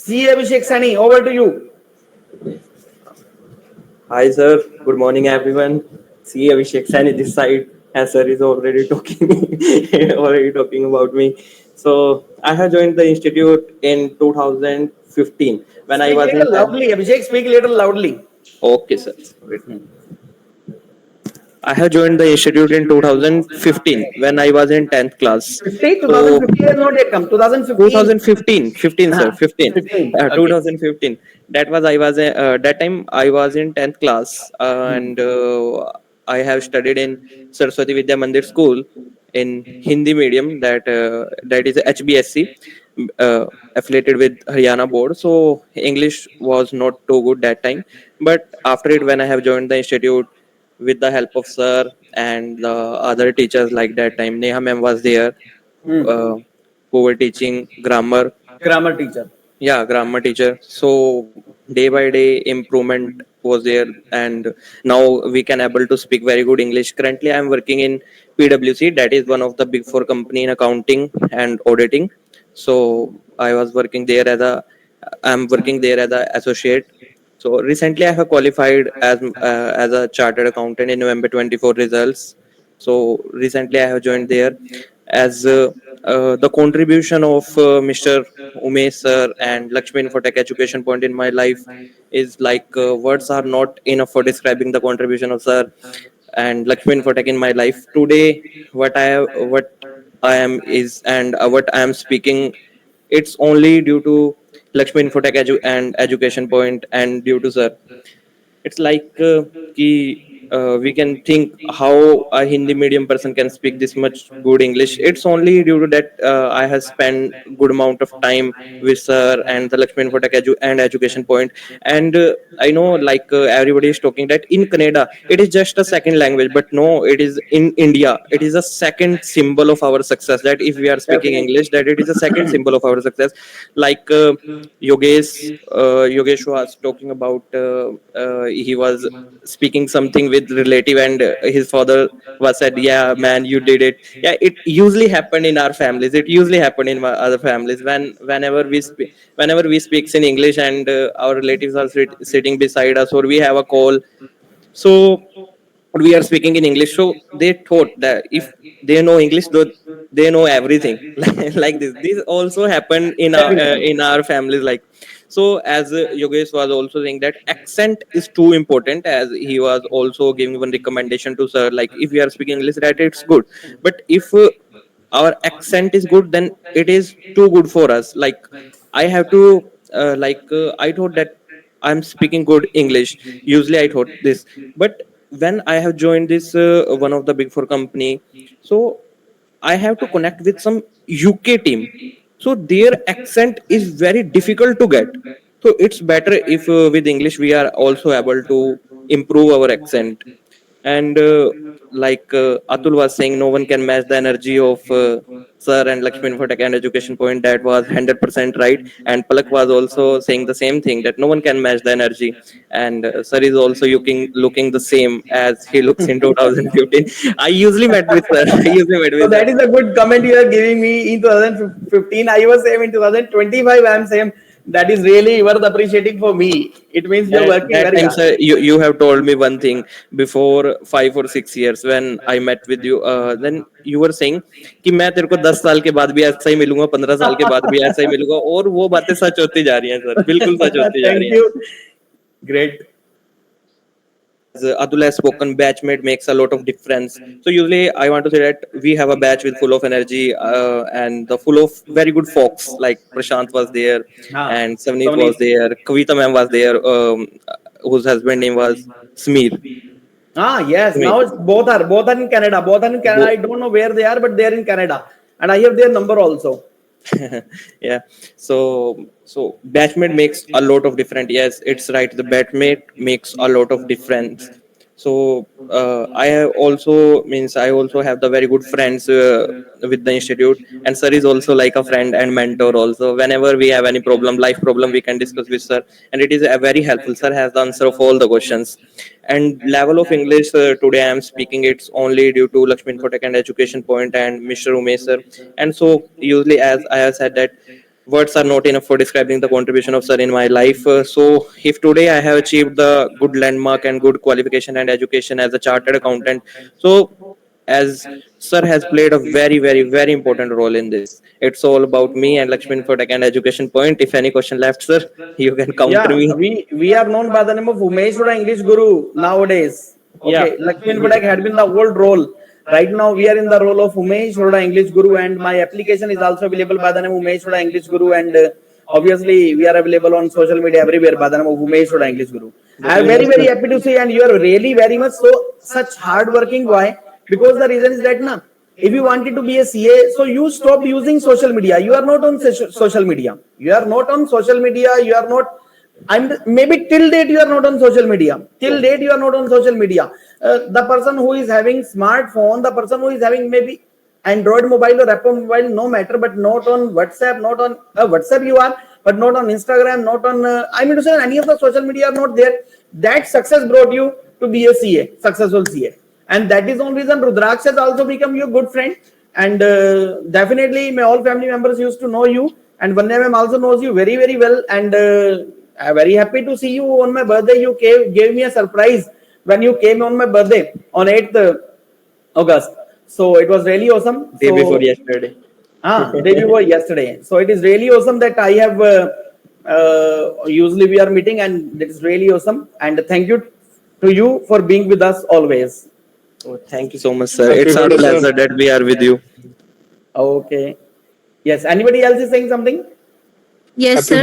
See Abhishek Saini, over to you. Hi, sir. Good morning, everyone. See, Abhishek Saini this side, as sir is already talking, already talking about me. So, I have joined the institute in 2015 when I Speak was in little 10th. loudly, Abhishek. Speak little loudly. Okay, sir. Wait. I have joined the institute in 2015 when I was in 10th class. 50, So, 2050 has not yet come. 2015. 2015, 15, sir, 15, 15. Okay. 2015. That was that time I was in 10th class, and I have studied in Saraswati Vidya Mandir School in Hindi medium. That is HBSC, affiliated with Haryana board. So English was not too good that time, but after it, when I have joined the institute with the help of sir and the other teachers, like that time Neha ma'am was there, Hmm. uh, who were teaching grammar. Grammar teacher. Yeah, grammar teacher. So day by day improvement was there, and now we can able to speak very good English. Currently, I am working in PwC. That is one of the big four company in accounting and auditing. So I was working there as a I'm working there as a associate. So recently, I have qualified as a chartered accountant in November 24 results. So recently, I have joined there as the contribution of Mr. Umesh sir and Lakshmi for Tech Education Point in my life is like words are not enough for describing the contribution of sir and Lakshmi for Tech in my life. Today, what I am is and what I am speaking, it's only due to Lakshmi Infotech and Education Point and due to sir. It's like we can think how a Hindi medium person can speak this much good English. It's only due to that I have spent good amount of time with sir and the Lakshmi Infotech and Education Point. And I know like everybody is talking that in Canada it is just a second language, but no, it is in India. It is a second symbol of our success. That if we are speaking English, that it is a second symbol of our success. Like Yogesh was talking about he was speaking something with relative, and his father was said, "Yeah, man, you did it." Yeah, it usually happened in our families. It usually happened in my other families whenever we speaks in English, and our relatives are sitting beside us, or we have a call. So we are speaking in English, so they thought that if they know English, though, they know everything. Like this also happened Definitely. in our families. Like, so as Yogesh was also saying that accent is too important, as he was also giving one recommendation to sir, like if we are speaking English, that it's good, but if our accent is good, then it is too good for us. Like I have to I thought that I'm speaking good English. Usually I thought this, but when I have joined this one of the big four company, so I have to connect with some UK team. So their accent is very difficult to get. So it's better if with English we are also able to improve our accent. And Atul was saying, no one can match the energy of Sir and Lakshman for Tech and Education Point. That was 100% right. And Palak was also saying the same thing, that no one can match the energy. And Sir is also looking the same as he looks in 2015. I usually met with Sir. I usually met So with Sir. that is a good comment you are giving me in 2015. I was same in 2025. I am same. That is really worth appreciating for me. It means you are working That very time, hard. sir, you have told me one thing before 5 or 6 years when I met with you. Then you were saying कि मैं तेरे को 10 साल के बाद भी ऐसा ही मिलूंगा, 15 साल के बाद भी ऐसा ही मिलूंगा, और वो बातें सच होती जा रही हैं सर, बिल्कुल सच होती जा रही Thank हैं. you. Great. As Atul has spoken, batchmate makes a lot of difference. So usually I want to say that we have a batch with full of energy and the full of very good folks. Like Prashant was there, Ah, and Savneet was Tony. there, Kavita ma'am was there, whose husband name was Smear. Yes. Smear. Now both are in Canada. Both are in Canada. I don't know where they are, but they are in Canada, and I have their number also. Yeah, so batchmate makes a lot of difference. Yes, it's right, the batchmate makes a lot of difference. So I have also means I also have the very good friends with the institute, and sir is also like a friend and mentor also. Whenever we have any problem, life problem, we can discuss with sir, and it is a very helpful. Sir has the answer of all the questions. And level of English today I am speaking, it's only due to Lakshmi Infotech and Education Point and Mr. Umesh sir. And so usually, as I have said that words are not enough for describing the contribution of sir in my life. So if today I have achieved the good landmark and good qualification and education as a chartered accountant, so as sir has played a very very very important role in this. It's all about me and Lakshmi Infotech and education point. If any question left, sir, you can counter Yeah, me. we are known by the name of Umesh Arora English Guru nowadays. Yeah. Okay, Lakshmi Infotech had been the old role. Right now, we are in the role of Umesh Arora English Guru, and my application is also available by the name Umesh Arora English Guru, and obviously we are available on social media everywhere by the name of Umesh Arora English Guru. I am very very happy to see, and you are really very much so such hard working. Why? Because the reason is that na, if you wanted to be a CA, so you stop using social media. You are not on social media. You are not on social media. You are not, and maybe till date you are not on social media. Till date you are not on social media. The person who is having smartphone, the person who is having maybe Android mobile or Apple mobile, no matter, but not on WhatsApp, not on WhatsApp you are, but not on Instagram, not on, I mean to say any of the social media are not there. That success brought you to be a CA, successful CA. And that is the only reason Rudraksh has also become your good friend. And definitely, my all family members used to know you. And Vanya ma'am also knows you very, very well. And I'm very happy to see you on my birthday. You gave me a surprise when you came on my birthday on 8th August. So it was really awesome. Day before So, yesterday. day before yesterday. So it is really awesome that I have, usually we are meeting, and it is really awesome. And thank you to you for being with us always. Oh, thank you so much, sir. Happy It's our birthday, sir. pleasure that we are with you. Okay. Yes. Anybody else is saying something? Yes, Happy sir.